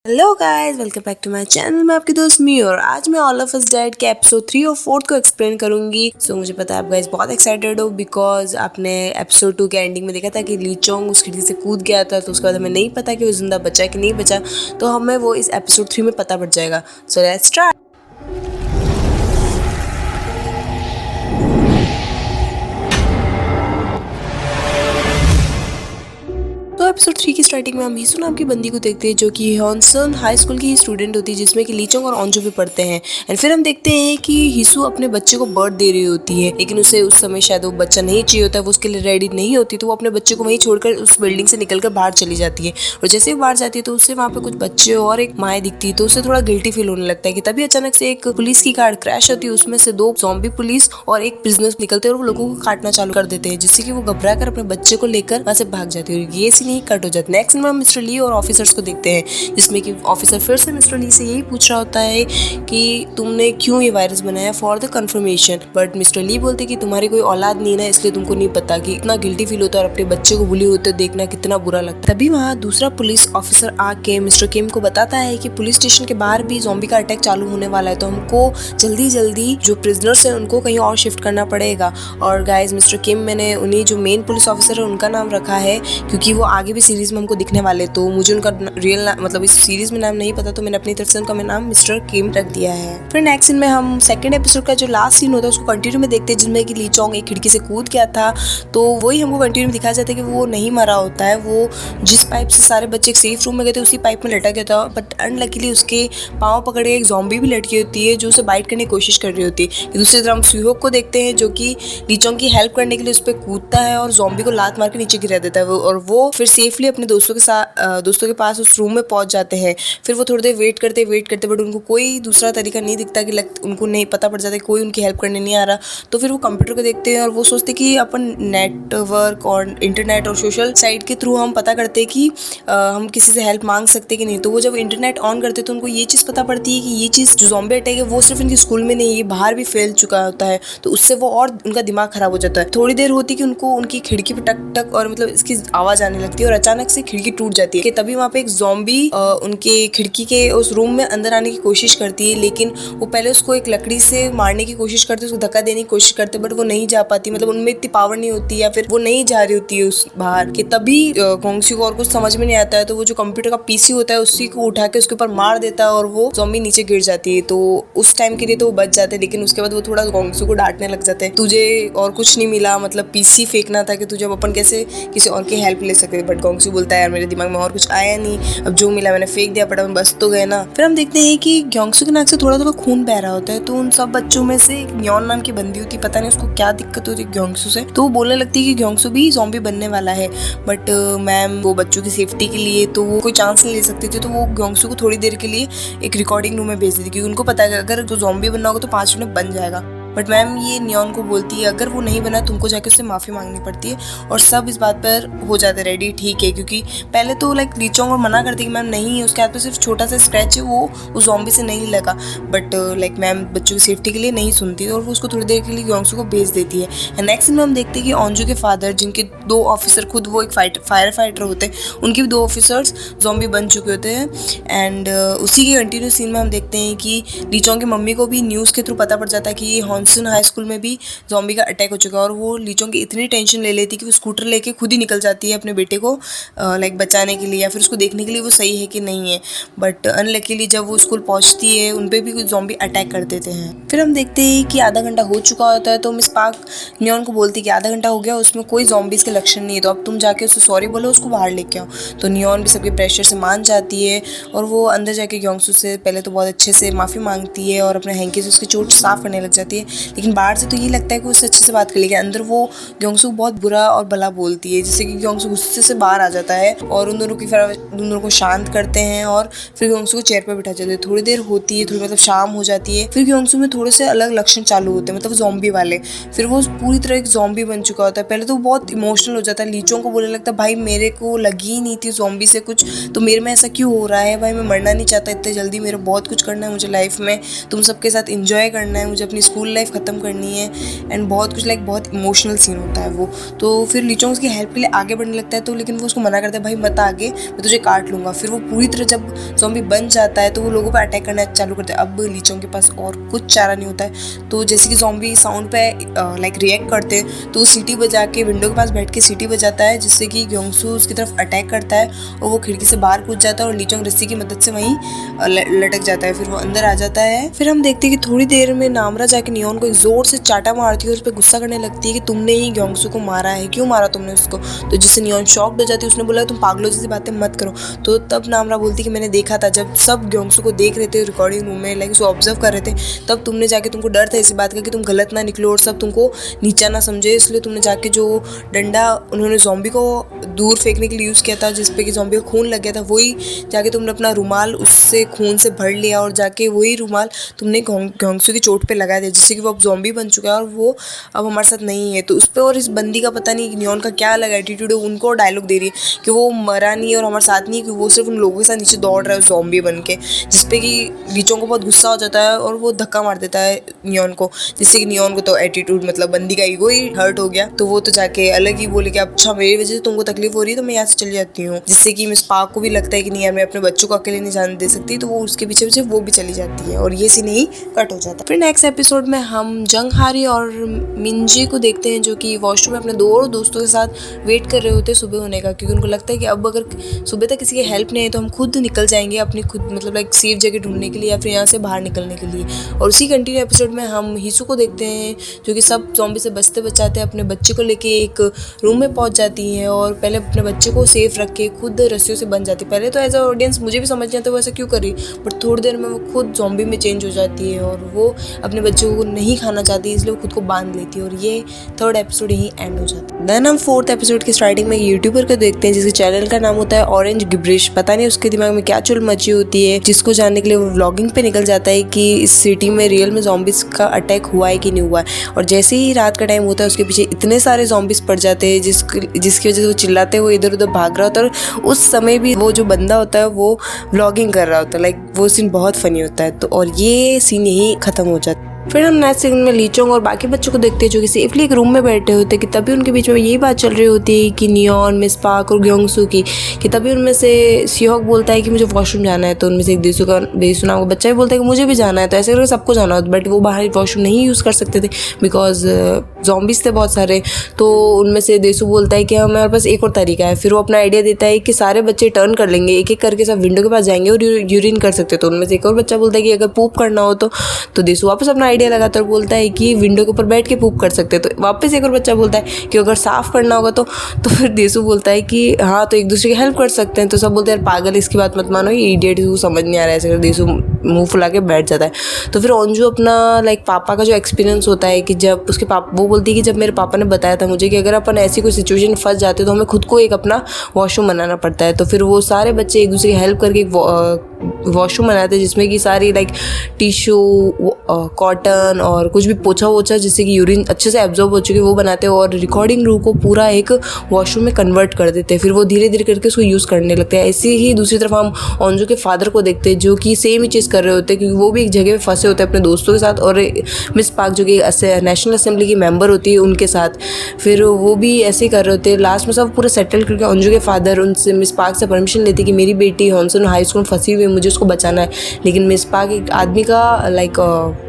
Hello guys, welcome back to my channel. मैं आपकी दोस्त मी और आज मैं ऑल ऑफ अस डेड के एपिसोड 3 और 4 को एक्सप्लेन करूंगी। मुझे पता है आप गाइस बहुत एक्साइटेड हो बिकॉज आपने एपिसोड 2 के एंडिंग में देखा था कि ली चोंग उस खिड़की से कूद गया था, तो उसके बाद हमें नहीं पता कि वो जिंदा बचा कि नहीं बचा, तो हमें वो इस एपिसोड 3 में पता पड़ जाएगा। So let's start. तो एपिसोड 3 की स्टार्टिंग में हम हिसू नाम की बंदी को देखते हैं जो कि हॉनसन हाई स्कूल की स्टूडेंट होती है जिसमें कि लीचोंग और ऑन्जो भी पढ़ते हैं। एंड फिर हम देखते हैं कि हिसू अपने बच्चे को बर्थ दे रही होती है, लेकिन उसे उस समय शायद वो बच्चा नहीं चाहिए होता है, वो उसके लिए रेडी नहीं होती, तो वो अपने बच्चे को वहीं छोड़कर उस बिल्डिंग से निकलकर बाहर चली जाती है। और जैसे ही बाहर जाती है तो उससे वहाँ पे कुछ बच्चे और एक माए दिखती है, तो उसे थोड़ा गिल्टी फील होने लगता है कि तभी अचानक से एक पुलिस की कार क्रैश होती है। उसमें से 2 ज़ॉम्बी पुलिस और एक प्रिजनर निकलते हैं और वो लोगों को काटना चालू कर देते हैं, जिससे कि वो घबरा कर अपने बच्चे को लेकर वहाँ से भाग जाती है। ये सीन ही कट हो जाता है। नेक्स्ट में हम मिस्टर ली और ऑफिसर्स को देखते हैं, जिसमें कि ऑफिसर फिर से मिस्टर ली से यही पूछ रहा होता है कि तुमने क्यों ये वायरस बनाया for the confirmation. But mister Lee बोलते कि तुम्हारी कोई औलाद नहीं ना, इसलिए तुमको नहीं पता कि इतना गिल्टी फील होता है और अपने बच्चे को बुली होते देखना कितना बुरा लगता है। तभी वहाँ दूसरा पुलिस ऑफिसर आके मिस्टर किम को बताता है कि पुलिस स्टेशन के बाहर भी ज़ॉम्बी का अटैक चालू होने वाला है, तो हमको जल्दी जल्दी जो प्रिजनर्स हैं उनको कहीं और शिफ्ट करना पड़ेगा। और गाइज मिस्टर किम, मैंने उन्हीं जो मेन पुलिस ऑफिसर है उनका नाम रखा है क्योंकि वो आगे भी सीरीज में हमको दिखने वाले, तो मुझे उनका रियल मतलब इस सीरीज में नाम नहीं पता, तो मैंने अपनी तरफ से उनका नाम मिस्टर किम रख दिया है। फिर नेक्स्ट सीन में हम सेकंड एपिसोड का जो लास्ट सीन होता है उसको कंटिन्यू में देखते हैं, जिसमें कि ली चोंग एक खिड़की से कूद गया था, तो वही हमको कंटिन्यू में दिखाया जाता है कि वो नहीं मरा होता है। वो जिस पाइप से सारे बच्चे एक सेफ रूम में गए थे उसी पाइप में लटक गया था, बट अनलकीली उसके पाँव पकड़ के एक ज़ॉम्बी भी लटकी होती है जो उसे बाइट करने की कोशिश कर रही होती है। दूसरी तरफ हम सुहोक को देखते हैं जो कि ली चोंग की हेल्प करने के लिए उस पर कूदता है और ज़ॉम्बी को लात मार के नीचे गिरा देता है, और वो फिर सेफली अपने दोस्तों के पास उस रूम में पहुंच जाते हैं। फिर वो थोड़ी देर वेट करते बट उनको कोई दूसरा तरीका नहीं दिखता कि उनको नहीं पता पड़ जाता है कोई उनकी हेल्प करने नहीं आ रहा। तो फिर वो कंप्यूटर को देखते हैं और वो सोचते कि अपन नेटवर्क और इंटरनेट और सोशल साइट के थ्रू हम पता करते हैं कि हम किसी से हेल्प मांग सकते कि नहीं। तो वो जब इंटरनेट ऑन करते तो उनको ये चीज़ पता पड़ती है कि ये चीज़ जो ज़ॉम्बी अटैक है वो सिर्फ इनके स्कूल में नहीं, ये बाहर भी फैल चुका होता है, तो उससे वो और उनका दिमाग खराब हो जाता है। थोड़ी देर होती कि उनको उनकी खिड़की पे टक टक और मतलब इसकी आवाज़ आने लगती है और अचानक से खिड़की टूट जाती है कि तभी वहाँ पे एक ज़ॉम्बी उनके खिड़की के उस रूम में अंदर आने की कोशिश करती है, लेकिन वो पहले उसको एक लकड़ी से मारने की कोशिश करते, उसको धक्का देने की कोशिश करते, बट वो नहीं जा पाती, मतलब उनमें इतनी पावर नहीं होती या फिर वो नहीं जा रही होती है उस बाहर के। तभी गोंगसी को और कुछ समझ में नहीं आता है, तो वो जो कंप्यूटर का पीसी होता है उसी को उठा के उसके ऊपर मार देता है और वो ज़ॉम्बी नीचे गिर जाती है। तो उस टाइम के लिए तो वो बच जाते हैं, लेकिन उसके बाद वो थोड़ा गोंगसी को डांटने लग जाते हैं, तुझे और कुछ नहीं मिला, मतलब पीसी फेंकना था कि तुझे अपन कैसे किसी और की हेल्प ले सकते। बट गोंगसी बोलता है यार मेरे दिमाग में और कुछ आया नहीं, अब जो मिला मैंने फेंक दिया, पटा में बस तो गए ना। फिर हम देखते हैं कि ग्योंगसू के नाक से थोड़ा थोड़ा खून बह रहा होता है, तो उन सब बच्चों में से एक न्योन नाम की बंदी होती है, पता नहीं उसको क्या दिक्कत होती है ग्योंगसू से, तो वो बोलने लगती है कि ग्योंगसू भी ज़ॉम्बी बनने वाला है, बट मैम वो बच्चों की सेफ्टी के लिए तो वो कोई चांस नहीं ले सकती थी, तो वो ग्योंगसू को थोड़ी देर के लिए एक रिकॉर्डिंग रूम में भेज देती, क्योंकि उनको पता है अगर जो ज़ॉम्बी बनना होगा तो 5 मिनट बन जाएगा। बट मैम ये न्योन को बोलती है अगर वो नहीं बना तुमको जाके उससे माफ़ी मांगनी पड़ती है, और सब इस बात पर हो जाते रेडी, ठीक है, क्योंकि पहले तो लाइक ली चोंग और मना करती कि मैम नहीं है, उसके हाथ पे सिर्फ छोटा सा स्क्रैच है, वो उस ज़ॉम्बी से नहीं लगा, बट लाइक मैम बच्चों की सेफ्टी के लिए नहीं सुनती और वो उसको थोड़ी देर के लिए ग्योंगसू को भेज देती है। नेक्स्ट में हम देखते हैं कि ऑन्जू के फादर, जिनके 2 ऑफिसर, खुद वो एक फायर फाइटर होते हैं, उनके भी 2 ऑफिसर्स ज़ॉम्बी बन चुके होते हैं। एंड उसी के कंटिन्यू सीन में हम देखते हैं कि ली चोंग की मम्मी को भी न्यूज़ के थ्रू पता पड़ जाता है कि ये हॉनसन हाई स्कूल में भी ज़ॉम्बी का अटैक हो चुका है, और वो ली चोंग की इतनी टेंशन ले लेती कि वो स्कूटर लेके खुद ही निकल जाती है अपने बेटे को लाइक बचाने के लिए या फिर उसको देखने के लिए वो सही है कि नहीं है। बट अनलकीली जब वो स्कूल पहुंचती है उन पर भी कुछ ज़ॉम्बी अटैक कर देते हैं। फिर हम देखते हैं कि आधा घंटा हो चुका होता है, तो मिस पार्क न्योन को बोलती है कि आधा घंटा हो गया, उसमें कोई ज़ॉम्बीज के लक्षण नहीं है, तो अब तुम जाके उससे सॉरी बोलो, उसको बाहर लेके आओ। तो न्योन भी सबके प्रेशर से मान जाती है और वो अंदर जाके ग्योंगसू से पहले तो बहुत अच्छे से माफ़ी मांगती है और अपने हैंकी से उसकी चोट साफ करने लग जाती है, लेकिन बाहर से तो ये लगता है कि उससे अच्छे से बात कर लेगी, अंदर वो ग्योंगसू बहुत बुरा और भला बोलती है, जिससे कि ग्योंगसू गुस्से से बाहर आ जाता है और उन दोनों को शांत करते हैं और फिर ग्योंगसू को चेयर पर बिठा देते हैं। थोड़ी देर होती है, थोड़ी मतलब शाम हो जाती है, फिर ग्योंगसू में थोड़े से अलग लक्षण चालू होते हैं, मतलब ज़ॉम्बी वाले। फिर वो पूरी तरह एक ज़ॉम्बी बन चुका होता है। पहले तो वो बहुत इमोशनल हो जाता है, ली चोंग को बोलने लगता है भाई मेरे को लगी ही नहीं थी ज़ॉम्बी से कुछ, तो मेरे में ऐसा क्यों हो रहा है भाई, मैं मरना नहीं चाहता इतने जल्दी, मेरे बहुत कुछ करना है मुझे लाइफ में, तुम सबके साथ इंजॉय करना है, मुझे अपनी स्कूल लाइफ लाइफ ख़त्म करनी है एंड बहुत कुछ लाइक बहुत इमोशनल सीन होता है वो। तो फिर लीचोंग उसकी हेल्प के लिए आगे बढ़ने लगता है, तो लेकिन वो उसको मना करता है, भाई मत आगे, मैं तुझे काट लूँगा। फिर वो पूरी तरह जब ज़ॉम्बी बन जाता है तो वो लोगों पर अटैक करना चालू करता है। अब लीचोंग के पास और कुछ चारा नहीं होता है, तो जैसे कि ज़ॉम्बी साउंड पे लाइक रिएक्ट करते हैं तो वो सीटी बजा के विंडो के पास बैठ के सीटी बजाता है, जिससे कि ग्योंगसू उसकी तरफ अटैक करता है और वो खिड़की से बाहर कूद जाता है और लीचोंग रस्सी की मदद से वहीं लटक जाता है। फिर वो अंदर आ जाता है। फिर हम देखते हैं कि थोड़ी देर में नामरा जाके नियोन को एक जोर से चाटा मारती है और उस पर गुस्सा करने लगती है कि तुमने ही ग्योंगसू को मारा है, क्यों मारा तुमने उसको। तो जिससे नियोन शॉक्ड हो जाती है, उसने बोला तुम पागलों जैसी बातें मत करो। तो तब नामरा बोलती है कि मैंने देखा था जब सब ग्योंगसू को देख रहे थे रिकॉर्डिंग रूम में, लाइक उसको ऑब्जर्व कर रहे थे, तब तुमने जाके, तुमको डर था इसी बात का कि तुम गलत ना निकलो और सब तुमको नीचा ना समझे, इसलिए तुमने जाके जो डंडा उन्होंने ज़ॉम्बी को दूर फेंकने के लिए यूज़ किया था जिसपे कि ज़ॉम्बी को खून लग गया था, वही जाके तुमने अपना रुमाल उससे खून से भर लिया और जाके वही रुमाल तुमने ग्योंगसू की चोट पे लगा दिया, जिससे कि वो अब ज़ॉम्बी बन चुका है और वो अब हमारे साथ नहीं है। तो उस पर और इस बंदी का पता नहीं नियोन का क्या अलग एटीट्यूड है, उनको डायलॉग दे रही है कि वो मरा नहीं है और हमारे साथ नहीं है, कि वो सिर्फ उन लोगों के साथ नीचे दौड़ रहा है ज़ॉम्बी बन के, जिसपे कि लीचों को बहुत गुस्सा हो जाता है और वो धक्का मार देता है नियोन को, जिससे कि नियोन को तो एटीट्यूड मतलब बंदी का ईगो ही हर्ट हो गया। तो वो तो जाके अलग ही बोले कि अच्छा मेरी वजह से तुमको तकलीफ हो रही है तो मैं यहाँ से चली जाती हूँ, जिससे कि मिस पार्क को भी लगता है कि नहीं यार मैं अपने बच्चों को अकेले नहीं जाने दे सकती, तो वो उसके पीछे पीछे वो भी चली जाती है और ये सीन ही कट हो जाता है। फिर नेक्स्ट एपिसोड में हम जंग हारी और मिंजे को देखते हैं जो कि वॉशरूम में अपने दो दोस्तों के साथ वेट कर रहे होते हैं सुबह होने का, क्योंकि उनको लगता है कि अब अगर सुबह तक किसी की हेल्प नहीं है तो हम खुद निकल जाएंगे अपनी खुद मतलब लाइक सेफ जगह ढूंढने के लिए या फिर यहाँ से बाहर निकलने के लिए। और उसी कंटिन्यू एपिसोड में हम हिसू को देखते हैं जो कि सब ज़ॉम्बी से बचते बचाते अपने बच्चे को लेके एक रूम में पहुंच जाती हैं और पहले अपने बच्चे को सेफ रख के खुद रस्सियों से बन जाती है। पहले तो एज अ ऑडियंस मुझे भी समझ नहीं आता वो ऐसा क्यों कर रही, बट थोड़ी देर में वो खुद ज़ॉम्बी में चेंज हो जाती है और वो अपने बच्चों को नहीं खाना चाहती, इसलिए वो खुद को बांध लेती है और ये थर्ड एपिसोड यहीं एंड हो जाता है। देन हम फोर्थ एपिसोड की स्टार्टिंग में यूट्यूबर को देखते हैं जिसके चैनल का नाम होता है ऑरेंज गिब्रिश। पता नहीं उसके दिमाग में क्या चुल मची होती है, जिसको जानने के लिए वो व्लॉगिंग पे निकल जाता है कि इस सिटी में रियल में ज़ॉम्बीज का अटैक हुआ है कि नहीं हुआ है। और जैसे ही रात का टाइम होता है उसके पीछे इतने सारे ज़ॉम्बीज पड़ जाते हैं जिसकी वजह से वो चिल्लाते हुए इधर उधर भाग रहा होता है और उस समय भी वो जो बंदा होता है वो व्लॉगिंग कर रहा होता है। लाइक वो सीन बहुत फनी होता है। तो और ये सीन यही खत्म हो जाता है। फिर हम नेक्स्ट सीन में लीचोंग और बाकी बच्चों को देखते हैं जो कि सेफली एक रूम में बैठे होते हैं कि तभी उनके बीच में यही बात चल रही होती है कि नियोन, मिस पार्क और ग्योंगसू की, कि तभी उनमें से सिहोक बोलता है कि मुझे वॉशरूम जाना है। तो उनमें से एक देसू नाम का बच्चा भी बोलता है कि मुझे भी जाना है। तो ऐसे करके सबको जाना होता, बट वो बाहर वॉशरूम नहीं यूज़ कर सकते थे बिकॉज ज़ॉम्बीज थे बहुत सारे। तो उनमें से देसू बोलता है कि हमारे पास एक और तरीका है। फिर वो अपना आइडिया देता है कि सारे बच्चे टर्न कर लेंगे, एक एक करके सब विंडो के पास जाएंगे और यूरिन कर सकते। तो उनमें से एक और बच्चा बोलता है कि अगर पूप करना हो तो देसू वापस अपना आइडिया लगाता है, बोलता है कि विंडो के ऊपर बैठ के पूप कर सकते हैं। तो वापस एक और बच्चा बोलता है कि अगर साफ करना होगा तो फिर देसू बोलता है कि हाँ तो एक दूसरे की हेल्प कर सकते हैं। तो सब बोलते हैं यार पागल, इसकी बात मत मानो, ये इडियट, इसको समझ नहीं आ रहा है। ऐसे देसू मुंह फुला के बैठ जाता है। तो फिर अंजू अपना लाइक पापा का जो एक्सपीरियंस होता है कि जब उसके पापा, वो बोलती है कि जब मेरे पापा ने बताया था मुझे कि अगर अपन ऐसी कोई सिचुएशन फंस जाते तो हमें खुद को एक अपना वॉशरूम बनाना पड़ता है। तो फिर वो सारे बच्चे एक दूसरे की हेल्प करके एक वॉशरूम बनाते हैं जिसमें कि सारी लाइक टिश्यू, कॉटन और कुछ भी पोछा वोछा जिससे कि यूरिन अच्छे से एब्जॉर्ब हो चुके वो बनाते हैं और रिकॉर्डिंग रूम को पूरा एक वॉशरूम में कन्वर्ट कर देते हैं। फिर वो धीरे धीरे करके उसको यूज़ करने लगते हैं। ऐसे ही दूसरी तरफ हम अंजू के फादर को देखते हैं जो कि सेम ही चीज़ कर रहे होते हैं, क्योंकि वो भी एक जगह पे फंसे होते हैं अपने दोस्तों के साथ और मिस पार्क जो कि नेशनल असेंबली की मेंबर होती है उनके साथ। फिर वो भी ऐसे ही कर रहे होते हैं। लास्ट में सब पूरा सेटल करके अंजू के फादर उनसे मिस पार्क से परमिशन लेते कि मेरी बेटी हॉन्सन हाई स्कूल फंसी हुई है, मुझे उसको बचाना है। लेकिन मिस पार्क एक आदमी का लाइक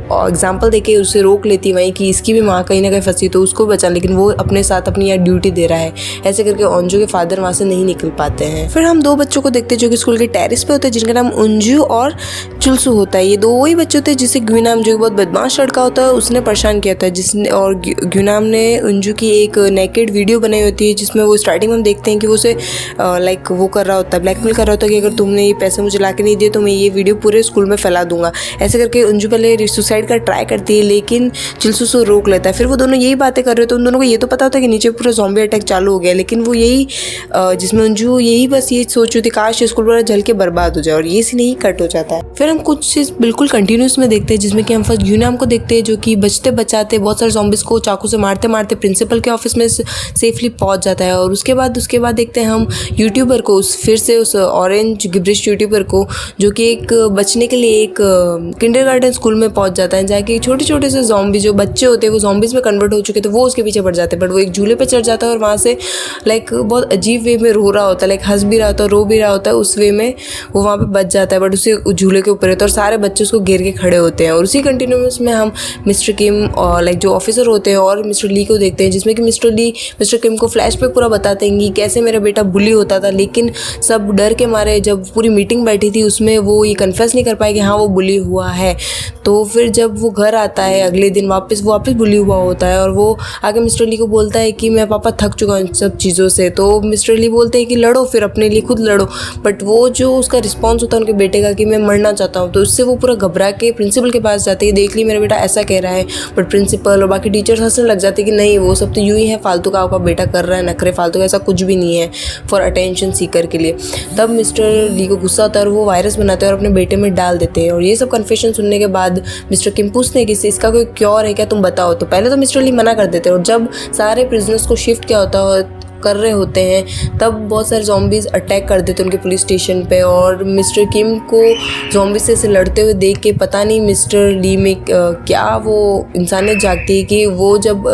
एग्जाम्पल देके उसे रोक लेती वहीं कि इसकी भी माँ कहीं ना कहीं फंसी तो उसको बचा, लेकिन वो अपने साथ अपनी यहाँ ड्यूटी दे रहा है। ऐसे करके अंजू के फादर वहाँ से नहीं निकल पाते हैं। फिर हम दो बच्चों को देखते हैं जो कि स्कूल के टेरिस पे होते हैं जिनका नाम अंजू और चुलसू होता है। ये दो वही बच्चे होते हैं जिसे ग्यूनाम जो कि बहुत बदमाश लड़का होता है उसने परेशान किया था, जिसने और ग्यूनाम ने अंजू की एक नेकेड वीडियो बनाई होती है जिसमें वो स्टार्टिंग में हम देखते हैं कि वो उसे लाइक वो कर रहा होता है, ब्लैकमेल कर रहा होता है कि अगर तुमने ये पैसे मुझे ला के नहीं दिए तो मैं ये वीडियो पूरे स्कूल में फैला दूंगा। ऐसे करके अंजू पहले सुसाइड का ट्राई करती है लेकिन चिलसू रोक लेता है। फिर वो दोनों यही बातें कर रहे थे, उन दोनों को ये तो पता होता है कि नीचे पूरा ज़ॉम्बी अटैक चालू हो गया, लेकिन वो यही जिसमें अंजू यही बस ये सोच रही थी काश स्कूल पूरा जल के बर्बाद हो जाए और ये सीन ही कट हो जाता है। फिर हम कुछ चीज़ बिल्कुल कंटिन्यूस में देखते हैं जिसमें कि हम फर्स्ट ग्यूनाम को देखते हैं जो कि बचते बचाते बहुत सारे ज़ॉम्बीज को चाकू से मारते मारते प्रिंसिपल के ऑफिस में सेफली पहुंच जाता है। और उसके बाद देखते हैं हम यूट्यूबर को फिर से उस ऑरेंज गिब्रिश यूट्यूबर को जो कि एक बचने के लिए एक किंडरगार्टन स्कूल में पहुंच जाता जाता है, जाके छोटे छोटे से ज़ॉम्बी जो बच्चे होते हैं वो ज़ॉम्बीज़ में कन्वर्ट हो चुके थे, वो उसके पीछे पड़ जाते हैं। बट वो एक झूले पे चढ़ जाता है और वहाँ से लाइक बहुत अजीब वे में रो रहा होता है, लाइक हंस भी रहा होता है, रो भी रहा होता है, उस वे में वो वहाँ पे बच जाता है। बट उसे झूले के ऊपर रहता है और सारे बच्चे उसको घेर के खड़े होते हैं। और उसी कंटिन्यूस में हम मिस्टर किम और लाइक जो ऑफिसर होते हैं और मिस्टर ली को देखते हैं, जिसमें कि मिस्टर ली मिस्टर किम को फ्लैशबैक पूरा बताते हैं कि कैसे मेरा बेटा बुली होता था, लेकिन सब डर के मारे जब पूरी मीटिंग बैठी थी उसमें वो ये कन्फेस नहीं कर पाए कि हाँ वो बुली हुआ है। तो फिर जब वो घर आता है अगले दिन वापस बुली हुआ होता है और वो आके मिस्टर ली को बोलता है कि मैं पापा थक चुका हूँ इन सब चीज़ों से। तो मिस्टर ली बोलते हैं कि लड़ो, फिर अपने लिए खुद लड़ो। बट वो जो उसका रिस्पॉन्स होता है उनके बेटे का कि मैं मरना चाहता हूँ, तो उससे वो पूरा घबरा के प्रिंसिपल के पास जाते हैं, देख ली मेरा बेटा ऐसा कह रहा है। बट प्रिंसिपल और बाकी टीचर्स हंसने लग जाते हैं कि नहीं वो सब तो यूँ ही है, फालतू का आपका बेटा कर रहा है नखरे, फालतू का, ऐसा कुछ भी नहीं है, फॉर अटेंशन सीकर के लिए। तब मिस्टर ली को गुस्सा आता है और वो वायरस बनाते हैं और अपने बेटे में डाल देते हैं। और ये सब कन्फेशन सुनने के बाद मिस्टर किम पूछते हैं कि इसका कोई क्योर है क्या, तुम बताओ। तो पहले तो मिस्टर ली मना कर देते हैं और जब सारे प्रिजनर्स को शिफ्ट किया कर रहे होते हैं तब बहुत सारे ज़ॉम्बीज़ अटैक कर देते हैं उनके पुलिस स्टेशन पे। और मिस्टर किम को ज़ॉम्बी से लड़ते हुए देख के पता नहीं मिस्टर ली में क्या वो इंसानियत जागती है कि वो जब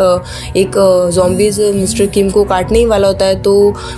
एक ज़ॉम्बीज़ मिस्टर किम को काटने ही वाला होता है तो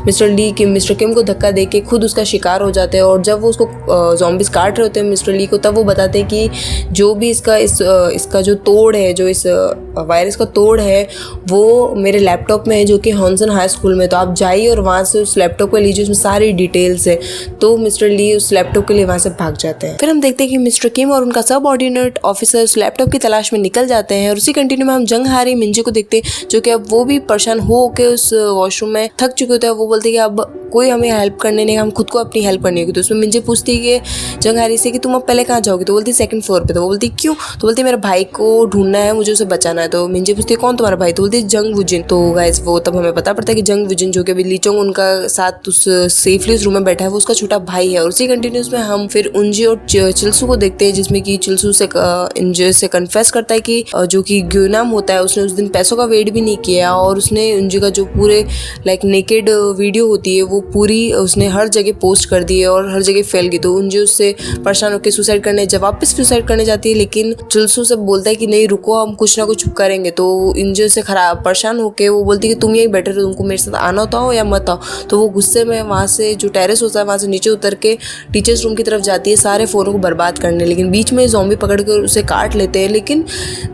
मिस्टर किम को धक्का दे के खुद उसका शिकार हो जाते हैं। और जब वो उसको ज़ॉम्बीज़ काट रहे होते हैं मिस्टर ली को, तब वो बताते हैं कि जो भी इसका जो तोड़ है, जो इस वायरस का तोड़ है वो मेरे लैपटॉप में है, जो कि हॉनसन हाई स्कूल में। तो आप जाइए और वहाँ से उस लैपटॉप को लीजिए, उसमें सारी डिटेल्स है। तो मिस्टर ली उस लैपटॉप के लिए वहाँ से भाग जाते हैं। फिर हम देखते हैं कि मिस्टर किम और उनका सबऑर्डिनेट ऑफिसर उस लैपटॉप की तलाश में निकल जाते हैं। और उसी कंटिन्यू में हम जंग हारी मिंजे को देखते हैं, जो कि अब वो भी परेशान हो के उस वॉशरूम में थक चुके होते हैं। वो बोलते हैं कि अब कोई हमें हेल्प करने नहीं, हम खुद को अपनी हेल्प करनी होगी। तो उसमें मिंजे पूछती है कि जंग हारी से कि तुम अब पहले कहाँ जाओगी। तो बोलती है सेकंड फ्लोर पे। तो वो बोलती है क्यों। तो बोलती है मेरे भाई को ढूंढना है, मुझे उसे बचाना है। तो मिंजे पूछती है कौन तुम्हारा भाई। तो बोलती है जंग वुजिन। तो गाइस वो तब हमें पता पड़ता है कि जंग वुजिन जो कि अभी लीचोंग उनका साथ उस सेफली उस रूम में बैठा है, वो उसका छोटा भाई है। और उसी कंटिन्यूस में हम फिर उंजी और चिल्सू को देखते हैं, जिसमें कि चिल्सू से इंजे से कन्फेस करता है कि जो कि ग्यूनाम होता है उसने उस दिन पैसों का वेट भी नहीं किया और उसने उंजी का जो पूरे लाइक नेकेड वीडियो होती है वो पूरी उसने हर जगह पोस्ट कर दी है और हर जगह फैल गई। तो उंजी उससे परेशान होकर सुसाइड करने जब वापस सुसाइड करने जाती है, लेकिन चिल्सू से बोलता है कि नहीं रुको, हम कुछ ना कुछ करेंगे। तो इंजे से खराब परेशान होकर वो बोलती है कि तुम यही बेटर हो, तुमको मेरे साथ आना होता हो या मत आओ। तो वो गुस्से में वहाँ से जो टेरेस होता है वहाँ से नीचे उतर के टीचर्स रूम की तरफ जाती है सारे फ़ोनों को बर्बाद करने। लेकिन बीच में ज़ॉम्बी पकड़ कर उसे काट लेते हैं। लेकिन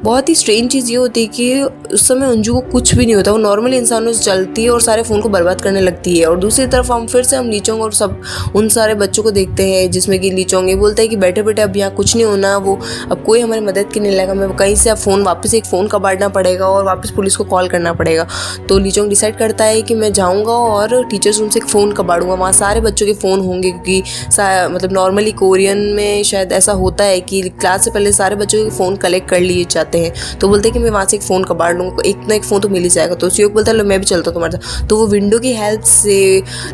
बहुत ही स्ट्रेंज चीज़ ये होती है कि उस समय अंजू को कुछ भी नहीं होता, वो नॉर्मली इंसानों से चलती है और सारे फ़ोन को बर्बाद करने लगती है। और दूसरी तरफ हम फिर से हम लीचोंग और सब उन सारे बच्चों को देखते हैं, जिसमें कि लीचोंग ये बोलता है कि बैठे बैठे अब यहाँ कुछ नहीं होना, वो अब कोई हमारी मदद के नहीं लगेगा, हमें कहीं से अब फ़ोन वापस एक फ़ोन कबाड़ना पड़ेगा और वापस पुलिस को कॉल करना पड़ेगा। तो लीचोंग डिसाइड करता है कि मैं जाऊँगा और टीचर्स रूम से एक फ़ोन कबाड़ूंगा, वहाँ सारे बच्चों के फ़ोन होंगे, क्योंकि मतलब नॉर्मली कोरियन में शायद ऐसा होता है कि क्लास से पहले सारे बच्चों के फ़ोन कलेक्ट कर लिए जाते हैं। तो बोलते हैं कि मैं वहाँ से एक फ़ोन कबाड़ लूँगा, एक ना एक फ़ोन तो मिल ही जाएगा। तो सुयोग बोलता है लो मैं भी चलता हूँ तुम्हारे साथ। तो वो विंडो की हेल्प से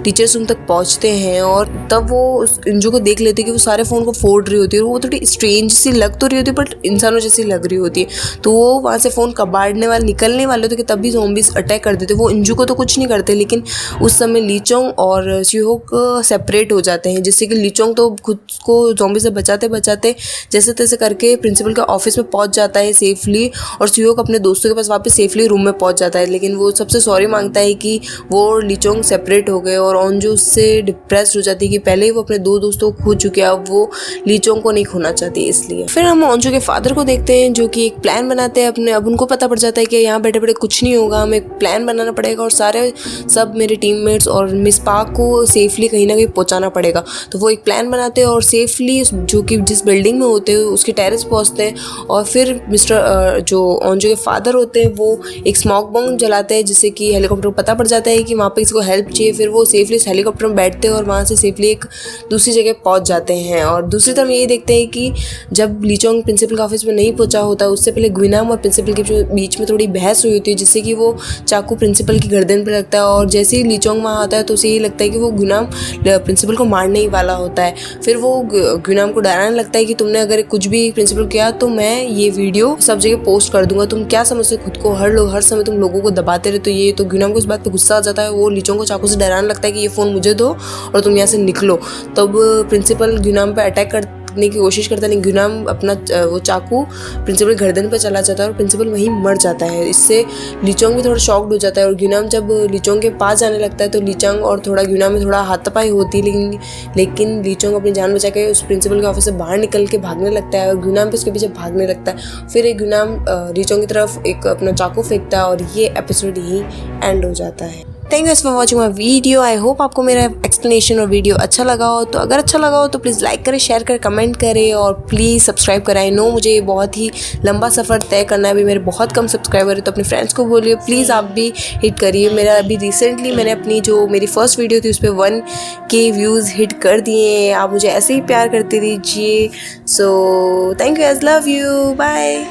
टीचर्स रूम तक पहुँचते हैं और तब वो इंजू को देख लेते हैं कि वो सारे फ़ोन को फोड़ रही होती है और वो थोड़ी स्ट्रेंज सी लग तो रही होती है बट इंसानों जैसी लग रही होती है। तो वो वहाँ से फ़ोन कबाड़ने वाले निकलने वाले होते कि तब भी ज़ॉम्बीज़ अटैक कर देते। वो इंजू को तो कुछ नहीं करते, लेकिन उस समय लीचोंग और सुयोग सेपरेट हो जाते हैं, जिससे कि लीचोंग तो खुद को ज़ॉम्बी से बचाते बचाते जैसे तैसे करके प्रिंसिपल के ऑफिस में पहुंच जाता है सेफली, और सुयोग अपने दोस्तों के पास वापस सेफली रूम में पहुंच जाता है। लेकिन वो सबसे सॉरी मांगता है कि वो और लीचोंग सेपरेट हो गए, और ऑन्जू उससे डिप्रेस्ड हो जाती है कि पहले ही वो अपने दो दोस्तों को खो चुके हैं, अब वो लीचोंग को नहीं खोना चाहती इसलिए। फिर हम ऑन्जू के फादर को देखते हैं जो कि एक प्लान बनाते हैं अपने। अब उनको पता पड़ जाता है कि यहाँ बैठे बैठे कुछ नहीं होगा, हमें एक प्लान बनाना पड़ेगा और सारे सब मेरे टीममेट्स और मिस पार्क को सेफली कहीं ना कहीं पहुँचाना पड़ेगा। तो वो एक प्लान बनाते हैं और सेफली जो कि जिस बिल्डिंग में होते हैं उसके टेरेस पहुँचते हैं। और फिर मिस्टर जो ऑन्जू के फादर होते हैं वो एक स्मोक बॉम्ब जलाते हैं, जिससे कि हेलीकॉप्टर को पता पड़ जाता है कि वहाँ पे किसी को हेल्प चाहिए। फिर वो सेफली इस हेलीकॉप्टर में बैठते हैं और वहाँ से सेफली एक दूसरी जगह पहुँच जाते हैं। और दूसरी तरफ यही देखते हैं कि जब लीचोंग प्रिंसिपल के ऑफिस में नहीं पहुँचा होता, उससे पहले ग्विनाम और प्रिंसिपल के बीच में थोड़ी बहस हुई होती है, जिससे कि वो चाकू प्रिंसिपल की गर्दन पर लगता है। और जैसे ही लीचोंग वहाँ आता है तो उसे यही लगता है कि वो ग्विनाम प्रिंसिपल को मारने ही वाला होता है। फिर वो ग्विनाम को डराने लगता है कि तुमने अगर कुछ भी प्रिंसिपल किया तो मैं ये वीडियो सब जगह पोस्ट कर दूंगा, तुम क्या समझते खुद को, हर समय तुम लोगों को दबाते रहते हो ये। तो ग्विनाम को इस बात पे गुस्सा आ जाता है, वो लीचोंग को चाकू से डराने लगता है कि ये फ़ोन मुझे दो और तुम यहाँ से निकलो। तब प्रिंसिपल ग्विनाम पे अटैक काटने की कोशिश करता है, लेकिन गुनाम अपना वो चाकू प्रिंसिपल गर्दन पर चला जाता है और प्रिंसिपल वहीं मर जाता है। इससे लीचोंग भी थोड़ा शॉक्ड हो जाता है और गुनाम जब लीचोंग के पास जाने लगता है तो लीचोंग और थोड़ा गुनाम में थोड़ा हाथापाई होती है, लेकिन लीचोंग अपनी जान बचा के उस प्रिंसिपल के ऑफिस से बाहर निकल के भागने लगता है और गुनाम भी उसके पीछे भागने लगता है। फिर एक गुनाम लीचोंग की तरफ एक अपना चाकू फेंकता है और ये एपिसोड यहीं एंड हो जाता है। Thank you for watching my video. I hope आपको मेरा एक्सप्लेनेशन और वीडियो अच्छा लगा हो। तो अगर अच्छा लगा हो तो प्लीज़ लाइक करें, शेयर करें, कमेंट करें और प्लीज़ सब्सक्राइब करें। आई नो मुझे बहुत ही लंबा सफ़र तय करना है, अभी मेरे बहुत कम सब्सक्राइबर है, तो अपने फ्रेंड्स को बोलिए प्लीज़ आप भी हिट करिए। मेरा अभी रिसेंटली मैंने अपनी जो मेरी फर्स्ट वीडियो थी उस पर 1K व्यूज़ हिट कर दिए हैं। आप मुझे ऐसे ही प्यार करते दीजिए। So thank you, I love you, bye.